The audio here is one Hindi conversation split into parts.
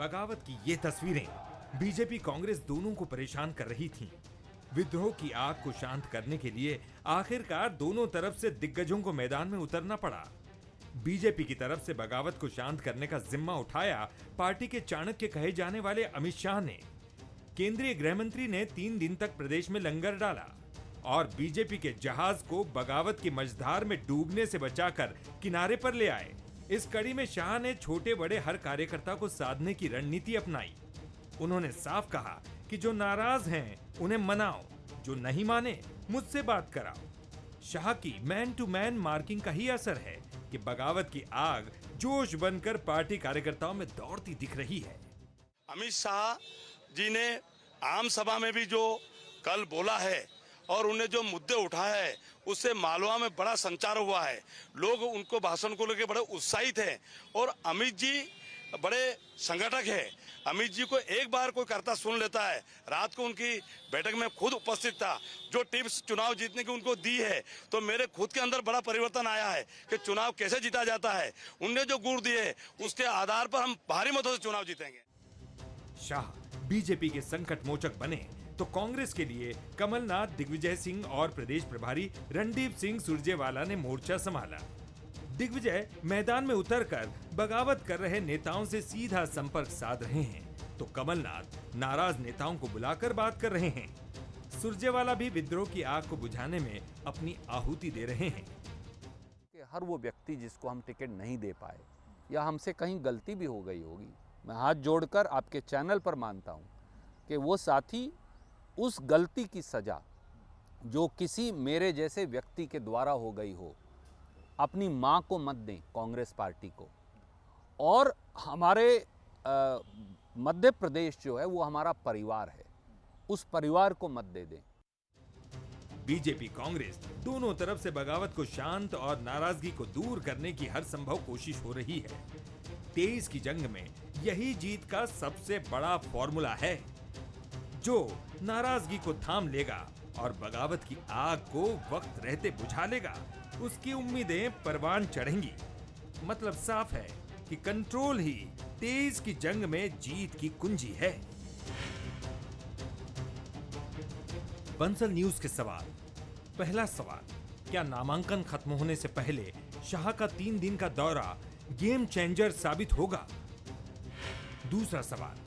बगावत की ये तस्वीरें बीजेपी कांग्रेस दोनों को परेशान कर रही थीं। विद्रोह की आग को शांत करने के लिए आखिरकार दोनों तरफ से दिग्गजों को मैदान में उतरना पड़ा। बीजेपी की तरफ से बगावत को शांत करने का जिम्मा उठाया पार्टी के चाणक्य कहे जाने वाले अमित शाह ने। केंद्रीय गृह मंत्री ने 3 दिन तक प्रदेश में लंगर डाला और बीजेपी के जहाज को बगावत की मझधार में डूबने से बचाकर किनारे पर ले आए। इस कड़ी में शाह ने छोटे बड़े हर कार्यकर्ता को साधने की रणनीति अपनाई। उन्होंने साफ कहा कि जो नाराज हैं उन्हें मनाओ, जो नहीं माने मुझसे बात कराओ। शाह की मैन टू मैन मार्किंग का ही असर है कि बगावत की आग जोश बनकर पार्टी कार्यकर्ताओं में दौड़ती दिख रही है। अमित शाह जी ने आम सभा में भी जो कल बोला है और उन्हें जो मुद्दे उठाए है उससे मालवा में बड़ा संचार हुआ है। लोग उनको भाषण को लेकर बड़े उत्साहित हैं और अमित जी बड़े संगठक है। अमित जी को एक बार कोई करता सुन लेता है। रात को उनकी बैठक में खुद उपस्थित था। जो टिप्स चुनाव जीतने की उनको दी है तो मेरे खुद के अंदर बड़ा परिवर्तन आया है कि चुनाव कैसे जीता जाता है। उनने जो गुण दिए उसके आधार पर हम भारी मतों से चुनाव जीतेंगे। शाह बीजेपी के संकट मोचक बने तो कांग्रेस के लिए कमलनाथ, दिग्विजय सिंह और प्रदेश प्रभारी रणदीप सिंह सुरजेवाला ने मोर्चा संभाला। दिग्विजय मैदान में उतरकर बगावत कर रहे नेताओं से सीधा संपर्क साध रहे हैं तो कमलनाथ नाराज नेताओं को बुलाकर बात कर रहे हैं। सुरजेवाला भी विद्रोह की आग को बुझाने में अपनी आहुति दे रहे हैं। हर वो व्यक्ति जिसको हम टिकट नहीं दे पाए या हमसे कहीं गलती भी हो गई होगी, मैं हाथ जोड़कर आपके चैनल पर मानता हूं कि वो साथी उस गलती की सजा जो किसी मेरे जैसे व्यक्ति के द्वारा हो गई हो, अपनी मां को मत दें कांग्रेस पार्टी को। और हमारे मध्य प्रदेश जो है वो हमारा परिवार है, उस परिवार को मत दे दें। बीजेपी कांग्रेस दोनों तरफ से बगावत को शांत और नाराजगी को दूर करने की हर संभव कोशिश हो रही है। 23 की जंग में यही जीत का सबसे बड़ा फॉर्मूला है। जो नाराजगी को थाम लेगा और बगावत की आग को वक्त रहते बुझा लेगा, उसकी उम्मीदें परवान चढ़ेंगी। मतलब साफ है कि कंट्रोल ही 23 की जंग में जीत की कुंजी है। बंसल न्यूज के सवाल। पहला सवाल, क्या नामांकन खत्म होने से पहले शाह का 3 दिन का दौरा गेम चेंजर साबित होगा? दूसरा सवाल,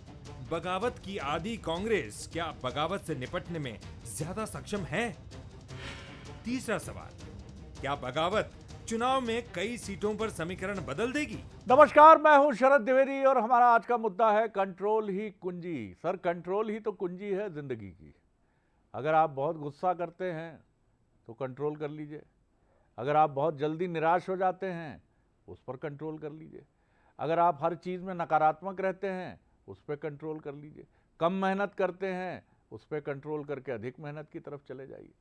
बगावत की आदि कांग्रेस क्या बगावत से निपटने में ज्यादा सक्षम है? तीसरा सवाल, क्या बगावत चुनाव में कई सीटों पर समीकरण बदल देगी? नमस्कार, मैं हूं शरद द्विवेदी और हमारा आज का मुद्दा है कंट्रोल ही कुंजी। सर, कंट्रोल ही तो कुंजी है जिंदगी की। अगर आप बहुत गुस्सा करते हैं तो कंट्रोल कर लीजिए। अगर आप बहुत जल्दी निराश हो जाते हैं उस पर कंट्रोल कर लीजिए। अगर आप हर चीज़ में नकारात्मक रहते हैं उस पर कंट्रोल कर लीजिए। कम मेहनत करते हैं उस पर कंट्रोल करके अधिक मेहनत की तरफ चले जाइए।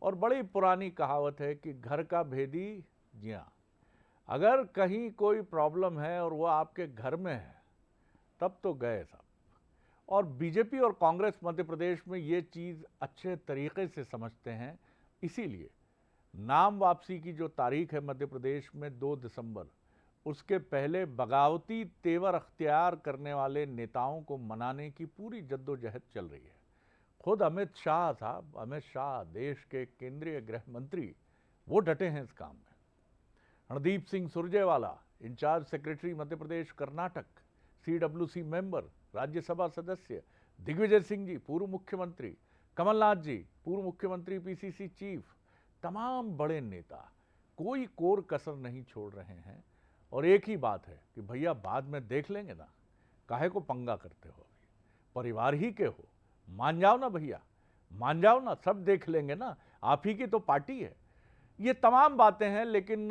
और बड़ी पुरानी कहावत है कि घर का भेदी जिया। अगर कहीं कोई प्रॉब्लम है और वो आपके घर में है तब तो गए सब। और बीजेपी और कांग्रेस मध्य प्रदेश में ये चीज़ अच्छे तरीके से समझते हैं। इसीलिए नाम वापसी की जो तारीख है मध्य प्रदेश में 2 दिसंबर, उसके पहले बगावती तेवर अख्तियार करने वाले नेताओं को मनाने की पूरी जद्दोजहद चल रही है। खुद अमित शाह साहब, अमित शाह देश के केंद्रीय गृह मंत्री, वो डटे हैं इस काम में। Randeep Singh Surjewala, in charge secretary Madhya Pradesh Karnataka, CWC member, Rajya Sabha सदस्य, दिग्विजय सिंह जी पूर्व मुख्यमंत्री, कमलनाथ जी पूर्व मुख्यमंत्री, PCC चीफ, तमाम बड़े नेता कोई कोर कसर नहीं छोड़ रहे हैं। और एक ही बात है कि भैया बाद में देख लेंगे ना, काहे को पंगा करते हो, परिवार ही के हो, मान जाओ ना भैया, मान जाओ ना, सब देख लेंगे ना, आप ही की तो पार्टी है। ये तमाम बातें हैं। लेकिन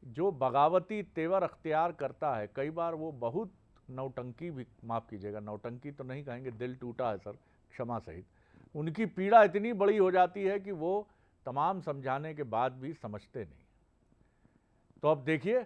जो बगावती तेवर अख्तियार करता है, कई बार वो बहुत नौटंकी भी, माफ़ कीजिएगा, नौटंकी तो नहीं कहेंगे, दिल टूटा है सर, क्षमा सहित, उनकी पीड़ा इतनी बड़ी हो जाती है कि वो तमाम समझाने के बाद भी समझते नहीं। तो अब देखिए,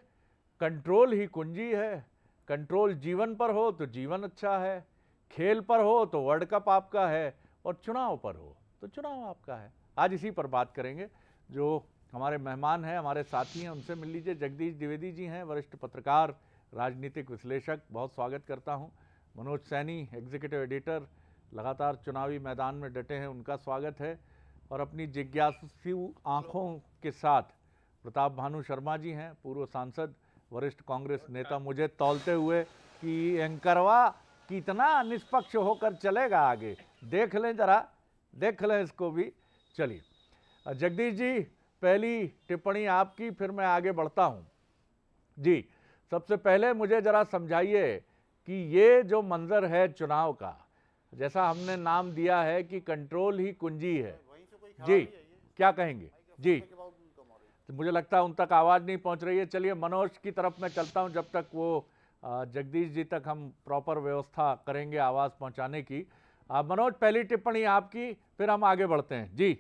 कंट्रोल ही कुंजी है। कंट्रोल जीवन पर हो तो जीवन अच्छा है, खेल पर हो तो वर्ल्ड कप आपका है, और चुनाव पर हो तो चुनाव आपका है। आज इसी पर बात करेंगे। जो हमारे मेहमान हैं, हमारे साथी हैं, उनसे मिल लीजिए। जगदीश द्विवेदी जी हैं, वरिष्ठ पत्रकार, राजनीतिक विश्लेषक, बहुत स्वागत करता हूं। मनोज सैनी एग्जीक्यूटिव एडिटर लगातार चुनावी मैदान में डटे हैं, उनका स्वागत है। और अपनी जिज्ञासु आंखों के साथ प्रताप भानु शर्मा जी हैं, पूर्व सांसद, वरिष्ठ कांग्रेस नेता। मुझे तौलते हुए कि एंकरवा कितना निष्पक्ष होकर चलेगा आगे, देख लें जरा, देख लें इसको भी। चलिए जगदीश जी, पहली टिप्पणी आपकी, फिर मैं आगे बढ़ता हूं जी। सबसे पहले मुझे जरा समझाइए कि ये जो मंजर है चुनाव का, जैसा हमने नाम दिया है कि कंट्रोल ही कुंजी है जी, क्या कहेंगे जी? तो मुझे लगता है उन तक आवाज नहीं पहुंच रही है। चलिए मनोज की तरफ मैं चलता हूं, जब तक वो जगदीश जी तक हम प्रॉपर व्यवस्था करेंगे आवाज पहुंचाने की। मनोज, पहली टिप्पणी आपकी, फिर हम आगे बढ़ते हैं जी।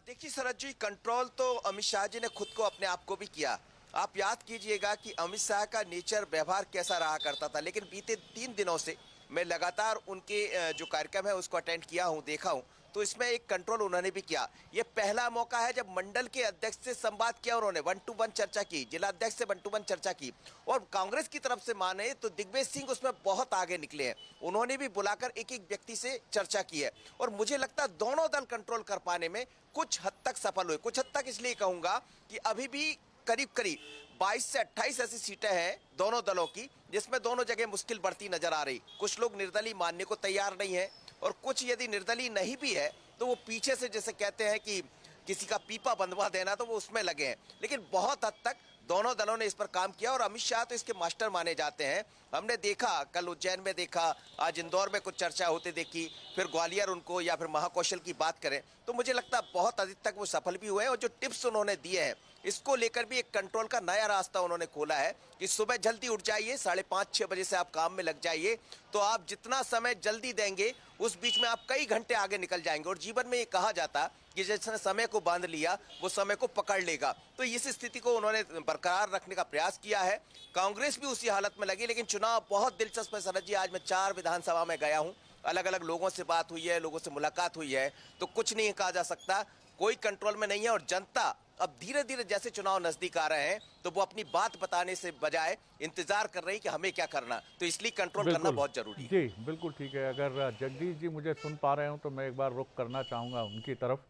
देखिए शरद जी, कंट्रोल तो अमित शाह जी ने खुद को अपने आप को भी किया। आप याद कीजिएगा कि अमित शाह का नेचर, व्यवहार कैसा रहा करता था, लेकिन बीते 3 दिनों से मैं लगातार उनके जो कार्यक्रम है उसको अटेंड किया हूं, देखा हूं, तो इसमें एक कंट्रोल उन्होंने भी किया। ये पहला मौका है जब मंडल के अध्यक्ष से संवाद किया उन्होंने, 1 to 1 चर्चा की, जिला अध्यक्ष से 1 to 1 चर्चा की। और कांग्रेस की तरफ से माने तो दिग्विजय सिंह उसमें बहुत आगे निकले हैं, उन्होंने भी बुलाकर एक एक व्यक्ति से चर्चा की है। और मुझे लगता है दोनों दल कंट्रोल कर पाने में कुछ हद तक सफल हुए। कुछ हद तक इसलिए कहूंगा कि अभी भी करीब करीब 22 से 28 ऐसी सीटें हैं दोनों दलों की, जिसमें दोनों जगह मुश्किल बढ़ती नजर आ रही। कुछ लोग निर्दलीय मानने को तैयार नहीं है, और कुछ यदि निर्दलीय नहीं भी है तो वो पीछे से, जैसे कहते हैं कि किसी का पीपा बंधवा देना, तो वो उसमें लगे हैं। लेकिन बहुत हद तक दोनों दलों ने इस पर काम किया, और अमित शाह तो इसके मास्टर माने जाते हैं। हमने देखा, कल उज्जैन में देखा, आज इंदौर में कुछ चर्चा होते देखी, फिर ग्वालियर उनको, या फिर महाकौशल की बात करें, तो मुझे लगता है बहुत अधिक तक वो सफल भी हुए हैं। और जो टिप्स उन्होंने दिए हैं, इसको लेकर भी एक कंट्रोल का नया रास्ता उन्होंने खोला है कि सुबह जल्दी उठ जाइए, 5:30-6 बजे से आप काम में लग जाइए, तो आप जितना समय जल्दी देंगे उस बीच में आप कई घंटे आगे निकल जाएंगे। और जीवन में ये कहा जाता कि जिसने समय को बांध लिया वो समय को पकड़ लेगा, तो इस स्थिति को उन्होंने बरकरार रखने का प्रयास किया है। कांग्रेस भी उसी हालत में लगी। लेकिन चुनाव बहुत दिलचस्प है शरद जी। आज मैं 4 विधानसभा में गया हूँ, अलग अलग लोगों से बात हुई है, लोगों से मुलाकात हुई है, तो कुछ नहीं कहा जा सकता, कोई कंट्रोल में नहीं है। और जनता अब धीरे धीरे जैसे चुनाव नजदीक आ रहे हैं, तो वो अपनी बात बताने से बजाय इंतजार कर रही है कि हमें क्या करना, तो इसलिए कंट्रोल करना बहुत जरूरी है जी। बिल्कुल ठीक है। अगर जगदीश जी मुझे सुन पा रहे हो तो मैं एक बार रुख करना चाहूँगा उनकी तरफ।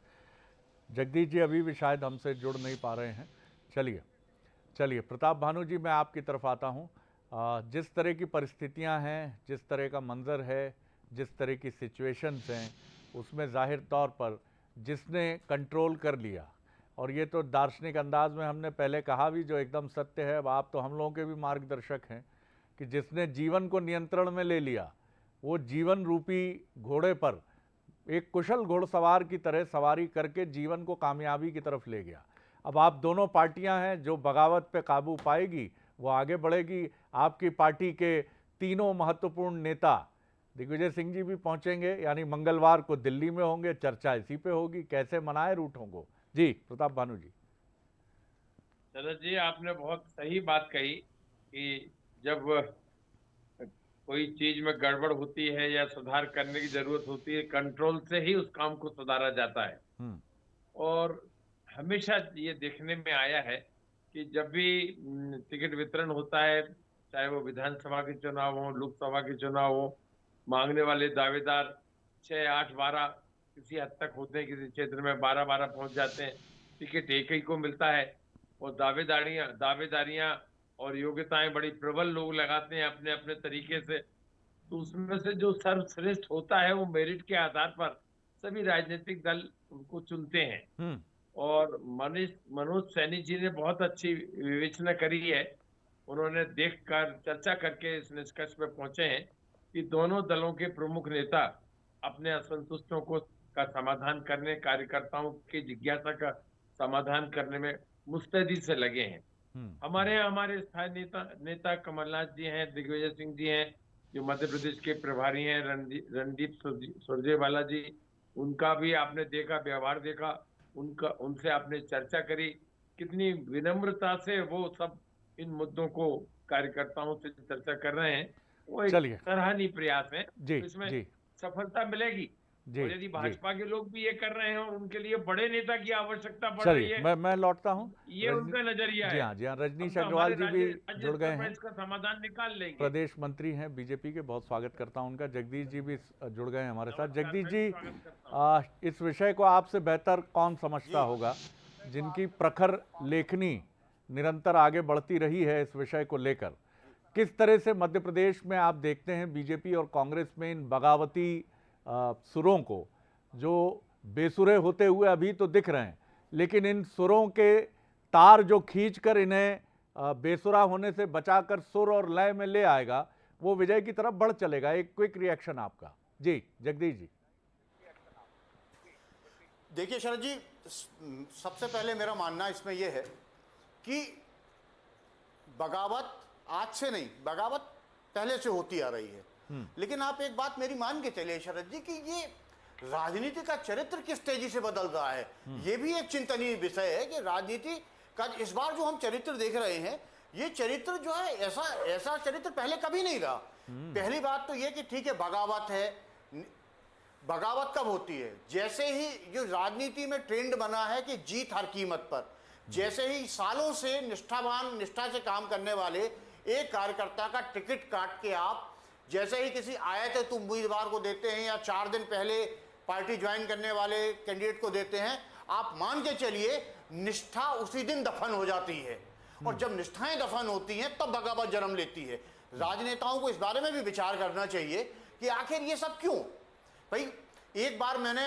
जगदीश जी अभी भी शायद हमसे जुड़ नहीं पा रहे हैं। चलिए प्रताप भानु जी, मैं आपकी तरफ आता हूँ। जिस तरह की परिस्थितियाँ हैं, जिस तरह का मंजर है, जिस तरह की सिचुएशंस हैं, उसमें जाहिर तौर पर जिसने कंट्रोल कर लिया, और ये तो दार्शनिक अंदाज में हमने पहले कहा भी, जो एकदम सत्य है, अब आप तो हम लोगों के भी मार्गदर्शक हैं, कि जिसने जीवन को नियंत्रण में ले लिया, वो जीवन रूपी घोड़े पर एक कुशल घोड़सवार की तरह सवारी करके जीवन को कामयाबी की तरफ ले गया। अब आप दोनों पार्टियां हैं, जो बगावत पे काबू पाएगी वो आगे बढ़ेगी। आपकी पार्टी के तीनों महत्वपूर्ण नेता दिग्विजय सिंह जी भी पहुंचेंगे, यानी मंगलवार को दिल्ली में होंगे, चर्चा इसी पे होगी, कैसे मनाए रूठों को। जी प्रताप भानु जी। शरद जी, आपने बहुत सही बात कही कि जब कोई चीज में गड़बड़ होती है या सुधार करने की जरूरत होती है, कंट्रोल से ही उस काम को सुधारा जाता है। और हमेशा ये देखने में आया है कि जब भी टिकट वितरण होता है, चाहे वो विधानसभा के चुनाव हो, लोकसभा के चुनाव हो, मांगने वाले दावेदार 6, 8, 12 किसी हद तक होते हैं, किसी क्षेत्र में 12-12 पहुंच जाते हैं, टिकट एक ही को मिलता है, और दावेदारियां और योग्यताएं बड़ी प्रबल लोग लगाते हैं अपने अपने तरीके से। तो उसमें से जो सर्वश्रेष्ठ होता है, वो मेरिट के आधार पर सभी राजनीतिक दल उनको चुनते हैं। और मनोज सैनी जी ने बहुत अच्छी विवेचना करी है। उन्होंने देखकर, चर्चा करके इस निष्कर्ष पे पहुंचे हैं कि दोनों दलों के प्रमुख नेता अपने असंतुष्टों का समाधान करने, कार्यकर्ताओं की जिज्ञासा का समाधान करने में मुस्तैदी से लगे हैं। हमारे स्थानीय नेता कमलनाथ जी हैं, दिग्विजय सिंह जी हैं, जो मध्य प्रदेश के प्रभारी हैं, रणदीप सुरजेवाला जी, उनका भी आपने देखा, व्यवहार देखा, उनसे आपने चर्चा करी, कितनी विनम्रता से वो सब इन मुद्दों को कार्यकर्ताओं से चर्चा कर रहे हैं। वो एक सराहनीय प्रयास है। इसमें सफलता मिलेगी जी और यदि जी भाजपा के लोग भी ये कर रहे हैं और उनके लिए बड़े नेता की आवश्यकता पड़ रही चलिए है, मैं लौटता हूँ। ये उनका नजरिया जी है। हाँ, जी हाँ, हम रजनीश तो अग्रवाल हमारे जी राज्य भी राज्य जुड़ गए स्तर पर हैं, इसका समाधान निकाल लेंगे। प्रदेश मंत्री हैं बीजेपी के, बहुत स्वागत करता हूं उनका। जगदीश जी भी जुड़ गए हैं हमारे साथ। नमस्कार, जगदीश मैं जी, भी स्वागत करता हूं। इस विषय को आपसे बेहतर कौन समझता होगा, जिनकी प्रखर लेखनी निरंतर आगे बढ़ती रही है इस विषय को लेकर। किस तरह से मध्य प्रदेश में आप देखते हैं बीजेपी और कांग्रेस में इन बगावती सुरों को, जो बेसुरे होते हुए अभी तो दिख रहे हैं, लेकिन इन सुरों के तार जो खींचकर इन्हें बेसुरा होने से बचाकर सुर और लय में ले आएगा, वो विजय की तरफ बढ़ चलेगा। एक क्विक रिएक्शन आपका। जी जगदीश जी। देखिए शरद जी, सबसे पहले मेरा मानना इसमें यह है कि बगावत आज से नहीं, बगावत पहले से होती आ रही है। लेकिन आप एक बात मेरी मान के चलिए शरद जी, कि ये राजनीति का चरित्र किस तेजी से बदल रहा है, ये भी एक चिंतनीय विषय है कि राजनीति का इस बार जो हम चरित्र देख रहे हैं, ये चरित्र जो है ऐसा चरित्र पहले कभी नहीं रहा। पहली बात तो ये कि ठीक है, बगावत है, बगावत कब होती है? जैसे ही जो राजनीति में ट्रेंड बना है कि जीत हर कीमत पर, जैसे ही सालों से निष्ठा से काम करने वाले एक कार्यकर्ता का टिकट काट के आप जैसे ही किसी आयत उम्मीदवार को देते हैं या 4 दिन पहले पार्टी ज्वाइन करने वाले कैंडिडेट को देते हैं, आप मान के चलिए निष्ठा उसी दिन दफन हो जाती है। और जब निष्ठाएं दफन होती हैं तब बगावत जन्म लेती है। राजनेताओं को इस बारे में भी विचार करना चाहिए कि आखिर ये सब क्यों। भाई एक बार मैंने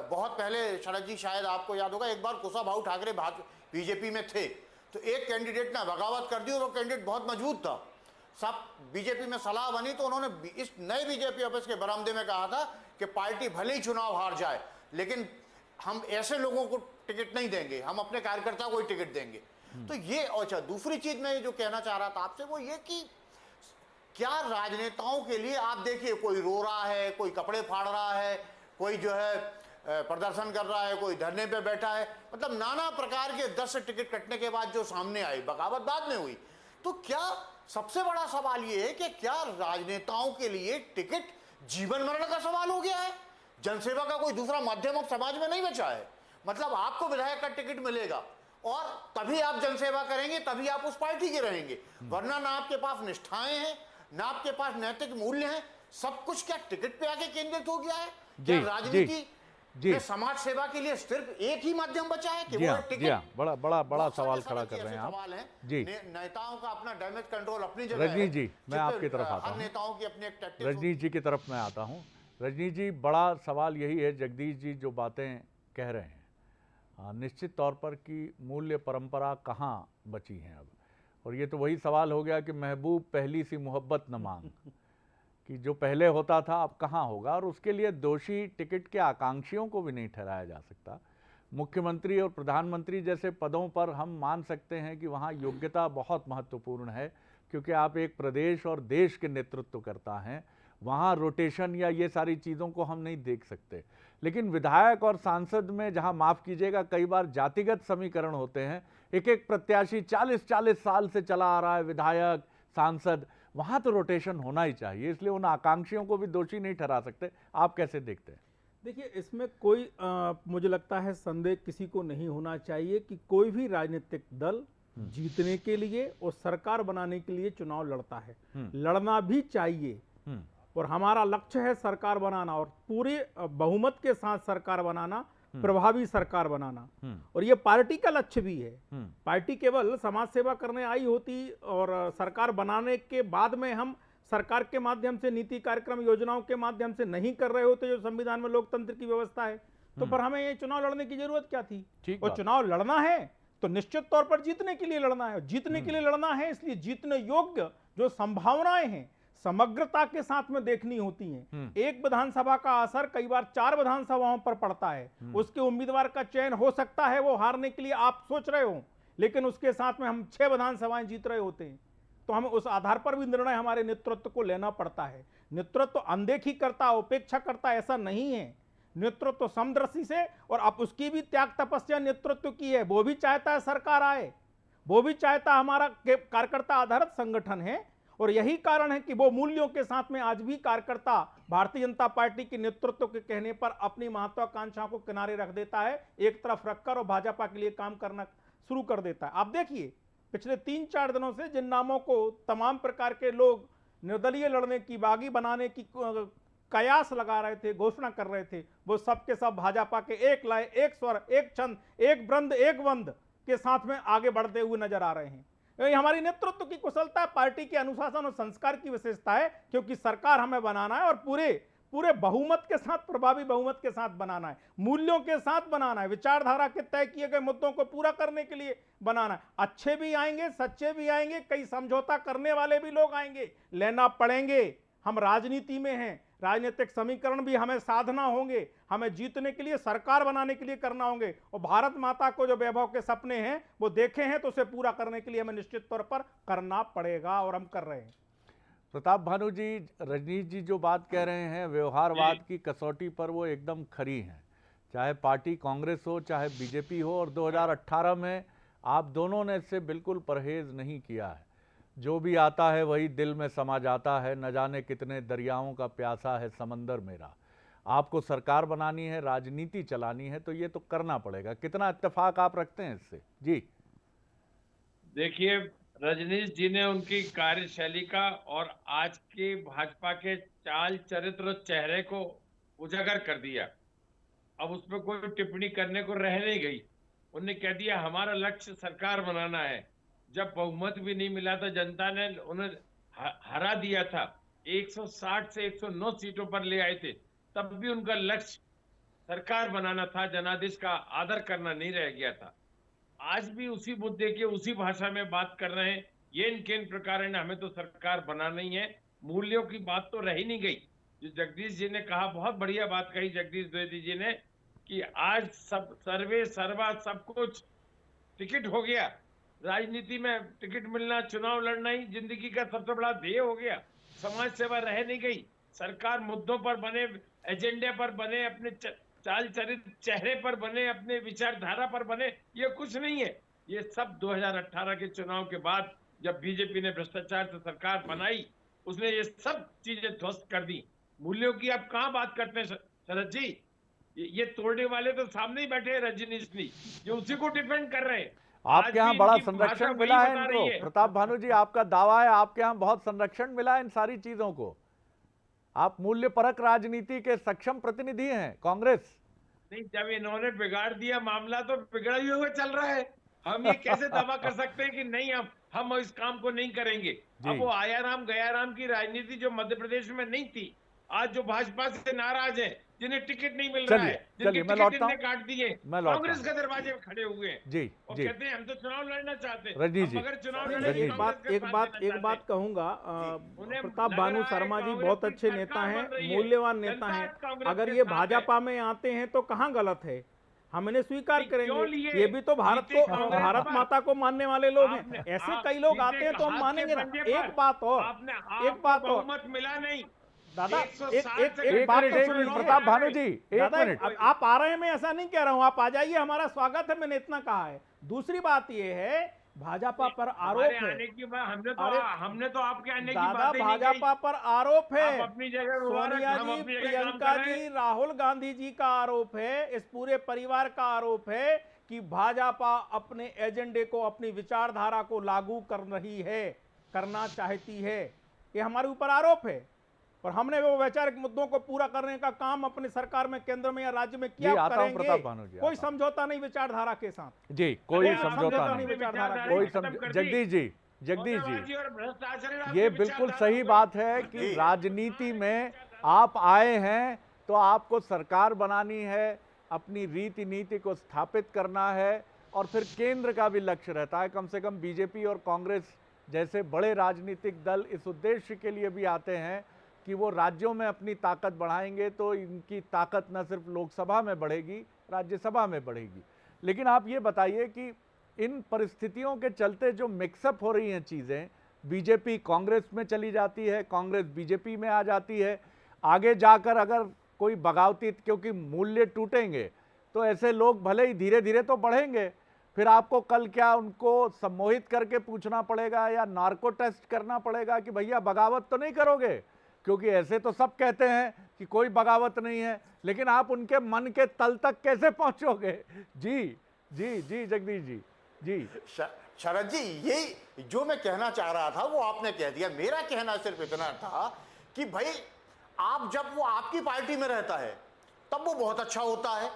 बहुत पहले, शरद जी शायद आपको याद होगा, एक बार कुशाभाऊ ठाकरे बीजेपी में थे, तो एक कैंडिडेट ने बगावत कर दी और वो कैंडिडेट बहुत मजबूत था। सब बीजेपी में सलाह बनी तो उन्होंने इस नए बीजेपी ऑफिस के बरामदे में कहा था कि पार्टी भले ही चुनाव हार जाए, लेकिन हम ऐसे लोगों को टिकट नहीं देंगे, हम अपने कार्यकर्ता को ही टिकट देंगे। तो ये, अच्छा दूसरी चीज मैं जो कहना चाह रहा था आपसे वो ये कि क्या राजनेताओं के लिए, आप देखिए कोई रो रहा है, कोई कपड़े फाड़ रहा है, कोई जो है प्रदर्शन कर रहा है, कोई धरने पे बैठा है, मतलब नाना प्रकार के 10 टिकट कटने के बाद जो सामने आई, बगावत बाद में हुई। तो क्या सबसे बड़ा सवाल ये है कि क्या राजनेताओं के लिए टिकट जीवन मरण का सवाल हो गया है? जनसेवा का कोई दूसरा माध्यम अब समाज में नहीं बचा है। मतलब आपको विधायक का टिकट मिलेगा और तभी आप जनसेवा करेंगे, तभी आप उस पार्टी के रहेंगे, वरना ना आपके पास निष्ठाएं हैं, ना आपके पास नैतिक मूल्य हैं, सब कुछ क्या टिकट पे आके केंद्रित हो गया है? क्या राजनीति में समाज सेवा के लिए सिर्फ एक ही माध्यम बचा है कि वो टिकट? बड़ा सवाल खड़ा कर रहे हैं आप। जी, नेताओं का अपना डैमेज कंट्रोल अपनी जगह है। रजनीश जी, मैं आपकी तरफ आता हूं। नेताओं की अपनी एक टैक्टिक्स। रजनीश जी की तरफ मैं आता हूं। रजनीश जी, बड़ा सवाल यही है, जगदीश जी जो बातें कह रहे हैं, निश्चित तौर पर कि मूल्य परंपरा कहाँ बची हैं अब। और ये तो वही सवाल हो गया कि महबूब पहली सी मोहब्बत न मांग, कि जो पहले होता था अब कहाँ होगा। और उसके लिए दोषी टिकट के आकांक्षियों को भी नहीं ठहराया जा सकता। मुख्यमंत्री और प्रधानमंत्री जैसे पदों पर हम मान सकते हैं कि वहाँ योग्यता बहुत महत्वपूर्ण है, क्योंकि आप एक प्रदेश और देश के नेतृत्व करता हैं। वहाँ रोटेशन या ये सारी चीज़ों को हम नहीं देख सकते। लेकिन विधायक और सांसद में जहाँ, माफ़ कीजिएगा, कई बार जातिगत समीकरण होते हैं, एक एक प्रत्याशी 40-40 साल से चला आ रहा है, विधायक सांसद, वहाँ तो रोटेशन होना ही चाहिए। इसलिए उन आकांक्षियों को भी दोषी नहीं ठहरा सकते। आप कैसे देखते हैं? देखिए, इसमें कोई मुझे लगता है संदेह किसी को नहीं होना चाहिए कि कोई भी राजनीतिक दल जीतने के लिए और सरकार बनाने के लिए चुनाव लड़ता है, लड़ना भी चाहिए। और हमारा लक्ष्य है सरकार बनाना, और पूरे बहुमत के साथ सरकार बनाना, प्रभावी सरकार बनाना। और ये पार्टी का लक्ष्य भी है। पार्टी केवल समाज सेवा करने आई होती और सरकार बनाने के बाद में हम सरकार के माध्यम से नीति कार्यक्रम योजनाओं के माध्यम से नहीं कर रहे होते, जो संविधान में लोकतंत्र की व्यवस्था है, तो पर हमें ये चुनाव लड़ने की जरूरत क्या थी? और चुनाव लड़ना है तो निश्चित तौर पर जीतने के लिए लड़ना है। जीतने के लिए लड़ना है, इसलिए जीतने योग्य जो संभावनाएं हैं समग्रता के साथ में देखनी होती हैं। एक विधानसभा का असर कई बार 4 विधानसभाओं पर पड़ता है। उसके उम्मीदवार का चयन हो सकता है वो हारने के लिए आप सोच रहे हो, लेकिन उसके साथ में हम 6 विधानसभाएं जीत रहे होते हैं। तो हमें उस आधार पर भी निर्णय हमारे नेतृत्व को लेना पड़ता है। नेतृत्व अनदेखी करता, उपेक्षा करता, ऐसा नहीं है। नेतृत्व समदृष्टि से, और अब उसकी भी त्याग तपस्या नेतृत्व की है। वो भी चाहता है सरकार आए, वो भी चाहता हमारा कार्यकर्ता आधारित संगठन है और यही कारण है कि वो मूल्यों के साथ में आज भी कार्यकर्ता भारतीय जनता पार्टी के नेतृत्व के कहने पर अपनी महत्वाकांक्षाओं को किनारे रख देता है, एक तरफ रखकर, और भाजपा के लिए काम करना शुरू कर देता है। आप देखिए पिछले 3-4 दिनों से जिन नामों को तमाम प्रकार के लोग निर्दलीय लड़ने की, बागी बनाने की कयास लगा रहे थे, घोषणा कर रहे थे, वो सब के सब भाजपा के एक लय, एक स्वर, एक छंद, एक वृंद, एक वंद के साथ में आगे बढ़ते हुए नजर आ रहे हैं। ये हमारी नेतृत्व की कुशलता, पार्टी के अनुशासन और संस्कार की विशेषता है, क्योंकि सरकार हमें बनाना है और पूरे बहुमत के साथ, प्रभावी बहुमत के साथ बनाना है, मूल्यों के साथ बनाना है, विचारधारा के तय किए गए मुद्दों को पूरा करने के लिए बनाना है। अच्छे भी आएंगे, सच्चे भी आएंगे, कई समझौता करने वाले भी लोग आएंगे, लेना पड़ेंगे। हम राजनीति में हैं, राजनीतिक समीकरण भी हमें साधना होंगे, हमें जीतने के लिए, सरकार बनाने के लिए करना होंगे, और भारत माता को जो वैभव के सपने हैं वो देखे हैं, तो उसे पूरा करने के लिए हमें निश्चित तौर पर करना पड़ेगा, और हम कर रहे हैं। प्रताप भानु जी, रजनीश जी जो बात कह रहे हैं व्यवहारवाद की कसौटी पर वो एकदम खरी हैं, चाहे पार्टी कांग्रेस हो चाहे बीजेपी हो, और 2018 में आप दोनों ने इससे बिल्कुल परहेज नहीं किया है। जो भी आता है वही दिल में समा जाता है, न जाने कितने दरियाओं का प्यासा है समंदर मेरा। आपको सरकार बनानी है, राजनीति चलानी है, तो ये तो करना पड़ेगा। कितना इत्तेफाक आप रखते हैं इससे? जी देखिए, रजनीश जी ने उनकी कार्यशैली का और आज के भाजपा के चाल चरित्र चेहरे को उजागर कर दिया। अब उसमें कोई टिप्पणी करने को रह नहीं गई। उन्होंने कह दिया हमारा लक्ष्य सरकार बनाना है। जब बहुमत भी नहीं मिला था, जनता ने उन्हें हरा दिया था, 160 से 109 सीटों पर ले आए थे, तब भी उनका लक्ष्य सरकार बनाना था, जनादेश का आदर करना नहीं रह गया था। आज भी उसी मुद्दे के उसी भाषा में बात कर रहे हैं, येन केन प्रकार है, हमें तो सरकार बनाना ही है। मूल्यों की बात तो रही नहीं गई। जो जगदीश जी ने कहा, बहुत बढ़िया बात कही जगदीश द्विवेदी जी ने, कि आज सब सर्वे सर्वा सब कुछ टिकट हो गया। राजनीति में टिकट मिलना, चुनाव लड़ना ही जिंदगी का सबसे बड़ा ध्येय हो गया। समाज सेवा रह नहीं गई। सरकार मुद्दों पर बने, एजेंडे पर बने, अपने चाल चरित्र चेहरे पर बने, अपने विचारधारा पर बने, ये कुछ नहीं है। ये सब 2018 के चुनाव के बाद जब बीजेपी ने भ्रष्टाचार से सरकार बनाई, उसने ये सब चीजें ध्वस्त कर दी। मूल्यों की आप कहां बात करते हैं शरद जी? ये तोड़ने वाले तो सामने ही बैठे हैं रजनीश जी, जो उसी को डिफेंड कर रहे हैं। आपके यहाँ बड़ा संरक्षण मिला है इनको। प्रताप भानु जी, आपका दावा है आपके यहाँ बहुत संरक्षण मिला है इन सारी चीजों को। आप मूल्य परक राजनीति के सक्षम प्रतिनिधि हैं कांग्रेस। नहीं, जब इन्होंने बिगाड़ दिया मामला, तो बिगड़ा ही हुआ चल रहा है। हम ये कैसे दावा कर सकते हैं कि नहीं, हम इस काम को नहीं करेंगे? अब वो आया राम गया राम की राजनीति जो मध्य प्रदेश में नहीं थी, आज जो भाजपा से नाराज है, जिन्हें टिकट नहीं मिल रहा है, जिनके टिकट इन्होंने काट दिए, कांग्रेस के दरवाजे में खड़े हुए हैं जी और जी कहते हैं हम तो चुनाव लड़ना चाहते हैं। रजनीश जी, अगर चुनाव एक बात कहूंगा, प्रताप भानु शर्मा जी बहुत अच्छे नेता हैं, मूल्यवान नेता हैं। अगर ये भाजपा में आते हैं तो कहाँ गलत है, हम इन्हें स्वीकार करेंगे। ये भी तो भारत माता को मानने वाले लोग हैं। ऐसे कई लोग आते हैं तो हम मानेंगे ना। एक बात और मिला नहीं दादा, एक बात तो सुनिए प्रताप भानु जी, एक मिनट। आप आ रहे हैं, मैं ऐसा नहीं कह रहा हूं, आप आ जाइए, हमारा स्वागत है, मैंने इतना कहा है। दूसरी बात ये है, भाजपा पर आरोप है, हमने तो आपके आने की दादा भाजपा पर आरोप है, अपनी जगह सोनिया जी, प्रियंका जी, राहुल गांधी जी का आरोप है, इस पूरे परिवार का आरोप है कि भाजपा अपने एजेंडे को, अपनी विचारधारा को लागू कर रही है, करना चाहती है। ये हमारे ऊपर आरोप है, और हमने वो वैचारिक मुद्दों को पूरा करने का काम अपनी सरकार में, केंद्र में या राज्य में किया करेंगे। कोई समझौता नहीं विचारधारा के साथ जी, कोई समझौता नहीं विचारधारा, कोई जगदीश जी, ये बिल्कुल सही बात है कि राजनीति में आप आए हैं तो आपको सरकार बनानी है, अपनी रीति नीति को स्थापित करना है, और फिर केंद्र का भी लक्ष्य रहता है। कम से कम बीजेपी और कांग्रेस जैसे बड़े राजनीतिक दल इस उद्देश्य के लिए भी आते हैं कि वो राज्यों में अपनी ताकत बढ़ाएंगे, तो इनकी ताकत न सिर्फ लोकसभा में बढ़ेगी, राज्यसभा में बढ़ेगी। लेकिन आप ये बताइए कि इन परिस्थितियों के चलते जो मिक्सअप हो रही हैं चीज़ें, बीजेपी कांग्रेस में चली जाती है, कांग्रेस बीजेपी में आ जाती है, आगे जाकर अगर कोई बगावती, क्योंकि मूल्य टूटेंगे तो ऐसे लोग भले ही धीरे धीरे तो बढ़ेंगे, फिर आपको कल क्या उनको सम्मोहित करके पूछना पड़ेगा या नार्को टेस्ट करना पड़ेगा कि भैया बगावत तो नहीं करोगे, क्योंकि ऐसे तो सब कहते हैं कि कोई बगावत नहीं है, लेकिन आप उनके मन के तल तक कैसे पहुंचोगे? जी जी जी जगदीश जी जी। शरद जी, यही जो मैं कहना चाह रहा था वो आपने कह दिया। मेरा कहना सिर्फ इतना था कि भाई आप जब वो आपकी पार्टी में रहता है तब वो बहुत अच्छा होता है,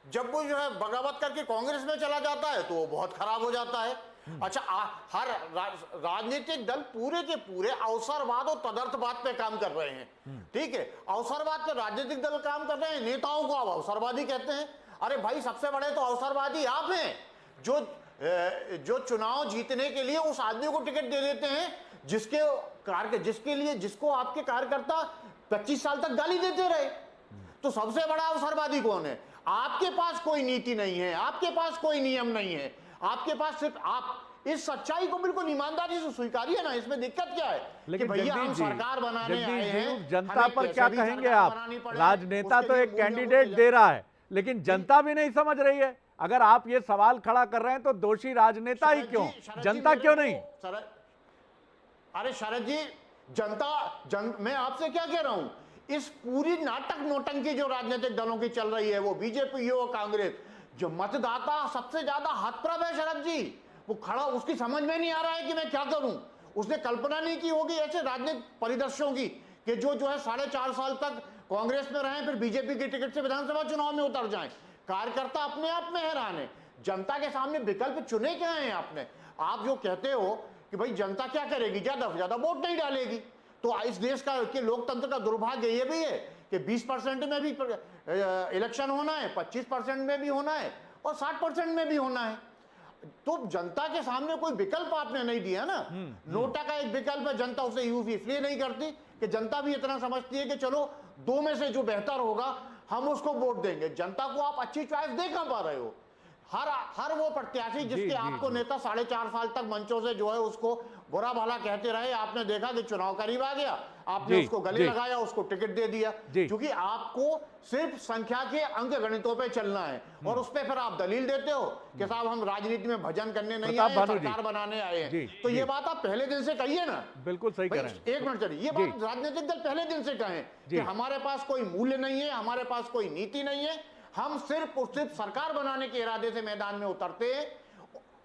जब वो जो है बगावत करके कांग्रेस में चला जाता है तो वो बहुत खराब हो जाता है। अच्छा, हर राजनीतिक दल पूरे के पूरे अवसरवाद और तदर्थवाद पे काम कर रहे हैं, ठीक है। अवसरवाद पे राजनीतिक दल काम कर रहे हैं, नेताओं को आप अवसरवादी कहते हैं। अरे भाई, सबसे बड़े तो अवसरवादी आप हैं जो चुनाव जीतने के लिए उस आदमी को टिकट दे देते हैं जिसको आपके कार्यकर्ता 25 साल तक गाली देते रहे। तो सबसे बड़ा अवसरवादी कौन है? आपके पास कोई नीति नहीं है, आपके पास कोई नियम नहीं है, आपके पास सिर्फ आप इस सच्चाई को बिल्कुल ईमानदारी से स्वीकारिए ना। इसमें दिक्कत क्या है? लेकिन भैया हम सरकार बनाने आए हैं, जनता पर क्या कहेंगे आप? राजनेता तो एक कैंडिडेट दे रहा है, लेकिन जनता भी नहीं समझ रही है। अगर आप ये सवाल खड़ा कर रहे हैं तो दोषी राजनेता ही क्यों, जनता क्यों नहीं? अरे शरद जी, मैं आपसे क्या कह रहा हूं, इस पूरी नाटक नोटंकी जो राजनीतिक दलों की चल रही है, वो बीजेपी हो कांग्रेस, जो मतदाता सबसे ज्यादा हतप्रभ है शरद जी, वो खड़ा, उसकी समझ में नहीं आ रहा है कि मैं क्या करूं। उसने कल्पना नहीं की होगी ऐसे राजनीतिक परिदृश्यों की कि जो है 4.5 साल तक कांग्रेस में रहें, फिर बीजेपी की टिकट से विधानसभा चुनाव में उतर जाएं। कार्यकर्ता अपने आप में हैरान है। जनता के सामने विकल्प चुने क्या है आपने? आप जो कहते हो कि भाई जनता क्या करेगी, ज्यादा से ज्यादा वोट नहीं डालेगी। तो इस देश का के लोकतंत्र का दुर्भाग्य ये भी है कि 20% में भी इलेक्शन होना है, 25% में भी होना है और 60% में भी होना है। तो जनता के सामने कोई विकल्प आपने नहीं दिया ना। नोटा का एक विकल्प है, जनता उसे यूज इसलिए नहीं करती कि जनता भी इतना समझती है कि चलो दो में से जो बेहतर होगा हम उसको वोट देंगे। जनता को आप अच्छी चॉइस दे कहां पा रहे हो? हर वो प्रत्याशी जिसके आपको नेता 4.5 साल तक मंचों से जो है उसको बुरा भला कहते रहे, आपने देखा कि चुनाव करीब आ गया, आपने उसको गले लगाया, उसको टिकट दे दिया, क्योंकि आपको सिर्फ संख्या के अंक गणितों पे चलना है और उस पे फिर आप दलील देते हो कि साहब हम राजनीति में भजन करने नहीं आए, सरकार बनाने आए हैं। तो ये बात आप पहले दिन से कहिए ना। बिल्कुल सही कह रहे हैं। एक मिनट चलिए, ये बात राजनीतिक दल पहले दिन से कहें कि हमारे पास कोई मूल्य नहीं है, हमारे पास कोई नीति नहीं है, हम सिर्फ सरकार बनाने के इरादे से मैदान में उतरते हैं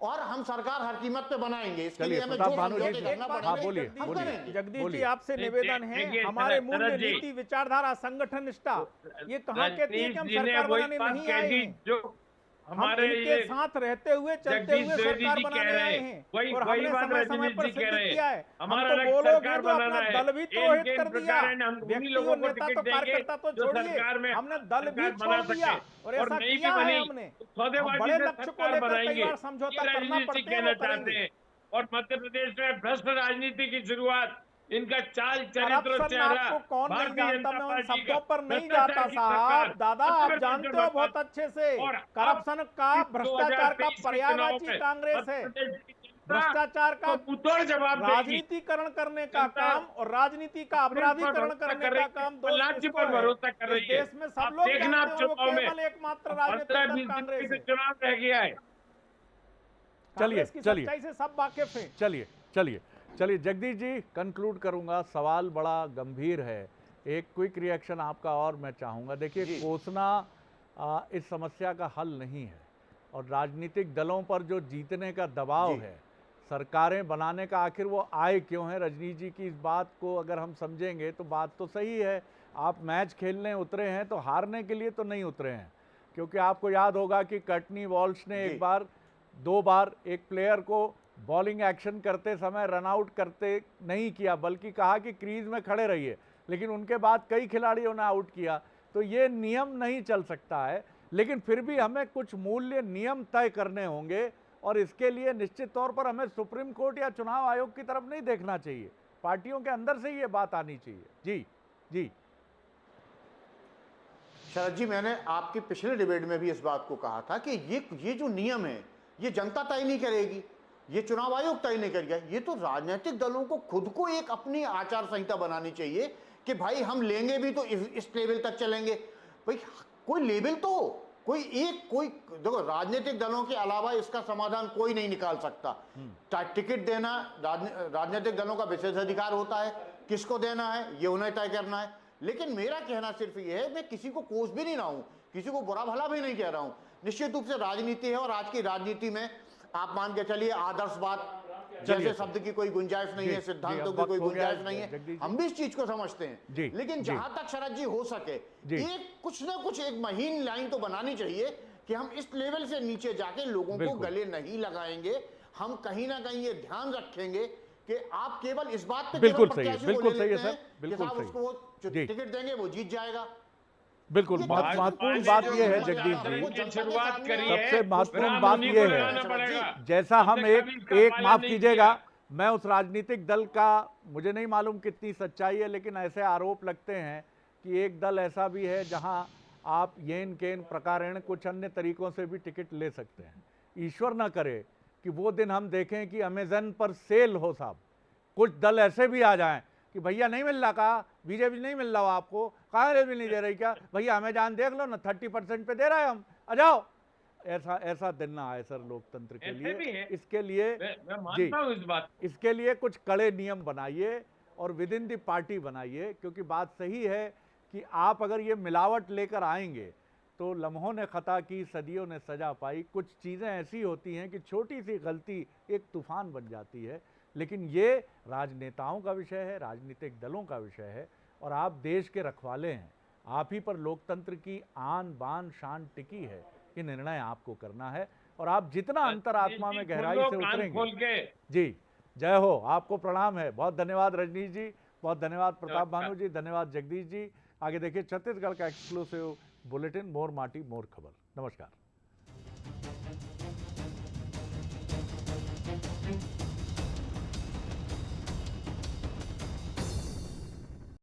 और हम सरकार हर कीमत पे बनाएंगे। इसके लिए हमें जो समझौते करना पड़ेगा। जगदीश जी, आपसे निवेदन है, हमारे मूल्य, नीति, विचारधारा, संगठन निष्ठा, ये कहाँ कहती है कि हम सरकार बनाने नहीं आए हैं? जो हमारे इनके साथ रहते हुए चलते हुए सरकार बनाने आए हैं और हमने समय समय पर सिद्ध किया है। हम तो बोलोगे तो अपना दल भी तोहित कर दिया, व्यक्ति और नेता तो कार्यकर्ता तो छोड़िए, हमने दल भी छोड़ दिया और ऐसा किया है हमने। बड़े लक्ष्य को लेकर कई बार समझौता करना पड़ता है। और मध्य प्रदेश में भ्रष्ट राजनीति की शुरुआत, इनका चाल चरित्र चेहरा, आपको कौन नहीं जानता, मैं उन शब्दों पर नहीं जाता साहब। दादा आप जानते हो बहुत अच्छे से, करप्शन का, भ्रष्टाचार का पर्यायवाची कांग्रेस है। भ्रष्टाचार का राजनीतिकरण करने का काम और राजनीति का अपराधीकरण करने का काम भरोसा कर रही है। देश में सब लोग जानते हैं, वो केवल एकमात्र राजनीतिक दल कांग्रेस है। चुनाव रह गया है। चलिए सच्चाई से सब वाकिफ हैं। चलिए जगदीश जी, कंक्लूड करूंगा। सवाल बड़ा गंभीर है, एक क्विक रिएक्शन आपका और मैं चाहूंगा। देखिए, कोसना इस समस्या का हल नहीं है और राजनीतिक दलों पर जो जीतने का दबाव है, सरकारें बनाने का, आखिर वो आए क्यों है? रजनीश जी की इस बात को अगर हम समझेंगे तो बात तो सही है। आप मैच खेलने उतरे हैं तो हारने के लिए तो नहीं उतरे हैं, क्योंकि आपको याद होगा कि कर्टनी वॉल्श ने एक बार, 2 बार एक प्लेयर को बॉलिंग एक्शन करते समय रन आउट करते नहीं किया, बल्कि कहा कि क्रीज में खड़े रहिए, लेकिन उनके बाद कई खिलाड़ियों ने आउट किया। तो ये नियम नहीं चल सकता है, लेकिन फिर भी हमें कुछ मूल्य नियम तय करने होंगे और इसके लिए निश्चित तौर पर हमें सुप्रीम कोर्ट या चुनाव आयोग की तरफ नहीं देखना चाहिए, पार्टियों के अंदर से ये बात आनी चाहिए। जी शरद जी, मैंने आपके पिछले डिबेट में भी इस बात को कहा था कि ये जो नियम है ये जनता तय नहीं करेगी, ये चुनाव आयोग तय नहीं करेगा। ये तो राजनीतिक दलों को खुद को एक अपनी आचार संहिता बनानी चाहिए कि भाई हम लेंगे भी तो इस लेवल तक चलेंगे। भाई कोई लेवल तो हो, कोई देखो, राजनीतिक दलों के अलावा इसका समाधान कोई नहीं निकाल सकता। टिकट देना राजनीतिक दलों का विशेष अधिकार होता है, किसको देना है ये उन्हें तय करना है। लेकिन मेरा कहना सिर्फ ये है, मैं किसी को कोस भी नहीं रहा हूं, किसी को बुरा भला भी नहीं कह रहा हूं। निश्चित रूप से राजनीति है, और आज की राजनीति में आप मान के चलिए आदर्शवाद जैसे शब्द की कोई गुंजाइश नहीं है, सिद्धांतों की कोई गुंजाइश नहीं है, हम भी इस चीज को समझते हैं। लेकिन जहां तक शरद जी हो सके, एक कुछ ना कुछ एक महीन लाइन तो बनानी चाहिए कि हम इस लेवल से नीचे जाके लोगों को गले नहीं लगाएंगे। हम कहीं ना कहीं ये ध्यान रखेंगे कि आप केवल इस बात पे बिल्कुल सही है, बिल्कुल सही है सर, बिल्कुल सही। उसको वो टिकट देंगे वो जीत जाएगा। बिल्कुल महत्वपूर्ण बात यह है जगदीश जी, शुरुआत करी है, सबसे महत्वपूर्ण बात यह है, जैसा हम एक माफ कीजिएगा, मैं उस राजनीतिक दल का मुझे नहीं मालूम कितनी सच्चाई है, लेकिन ऐसे आरोप लगते हैं कि एक दल ऐसा भी है जहां आप येन केन प्रकारेण कुछ अन्य तरीकों से भी टिकट ले सकते हैं। ईश्वर ना करे कि वो दिन हम देखें कि अमेजन पर सेल हो साहब, कुछ दल ऐसे भी आ जाएं कि भैया नहीं मिल रहा, कहा बीजेपी नहीं मिल रहा आपको, कहा भी नहीं दे रही क्या, भैया अमेजन देख लो ना 30% पे दे रहा है, हम आ जाओ। ऐसा दिन ना आए सर लोकतंत्र के लिए। इसके लिए मैं मानता हूं इस बात, इसके लिए कुछ कड़े नियम बनाइए और विद इन दी पार्टी बनाइए, क्योंकि बात सही है कि आप अगर ये मिलावट लेकर आएंगे तो लम्हों ने खता की, सदियों ने सजा पाई। कुछ चीज़ें ऐसी होती हैं कि छोटी सी गलती एक तूफान बन जाती है, लेकिन ये राजनेताओं का विषय है, राजनीतिक दलों का विषय है, और आप देश के रखवाले हैं। आप ही पर लोकतंत्र की आन बान शान टिकी है, ये निर्णय आपको करना है, और आप जितना अंतरात्मा में गहराई से उतरेंगे। जी जय हो, आपको प्रणाम है। बहुत धन्यवाद रजनीश जी, बहुत धन्यवाद प्रताप भानु जी, धन्यवाद जगदीश जी। आगे देखिए छत्तीसगढ़ का एक्सक्लूसिव बुलेटिन, मोर माटी मोर खबर। नमस्कार।